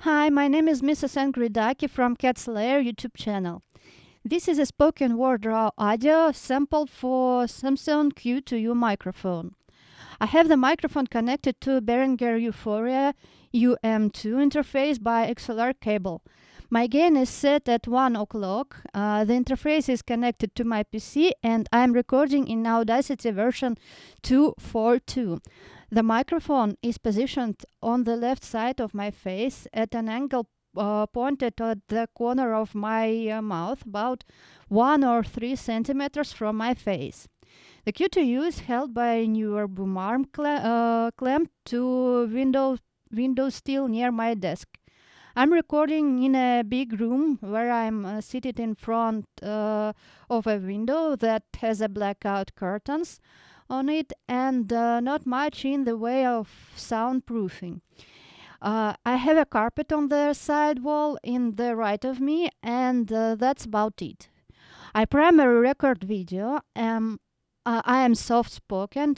Hi, my name is Mrs Angry Ducky from Lair YouTube channel. This is a spoken word raw audio sample for Samson Q2U microphone. I have the microphone connected to Behringher U-phoria UM2 Interface by XLR cable. My gain is set at 1 o'clock. The interface is connected to my PC and I am recording in Audacity version 2.4.2. The microphone is positioned on the left side of my face at an angle pointed at the corner of my mouth, about 1 or 3 centimeters from my face. The Q2U is held by a Neewer boom arm clamped to windowsill near my desk. I'm recording in a big room where I'm seated in front of a window that has a blackout curtains on it and not much in the way of soundproofing. I have a carpet on the side wall in the right of me, and that's about it. I primarily record video. I am soft-spoken,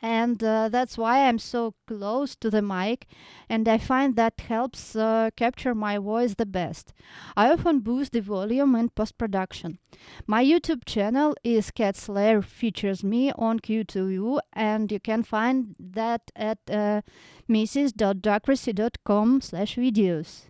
and that's why I'm so close to the mic, and I find that helps capture my voice the best. I often boost the volume in post-production. My YouTube channel is Lair, features me on Q2U, and you can find that at mrs.duckracy.com/videos.